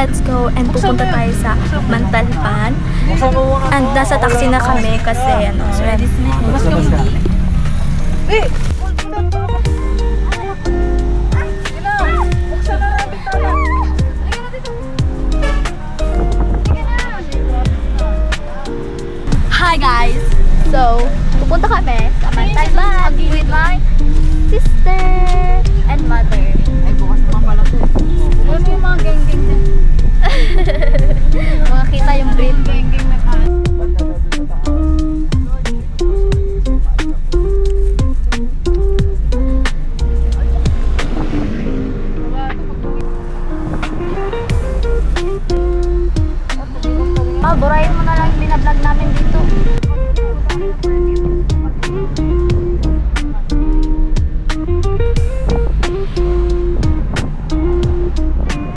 let's go and pupunta tayo sa Mantalpan. And nasa taxi na kami kasi ready na. Hi guys! So, pupunta kami sa Mantalpan with my sister and mother. Ay, bukas naman pala to. Alam mo yung mga geng-geng na. Makakita yung breed. Geng-geng na ka. Burahin mo na lang yung binablog namin dito.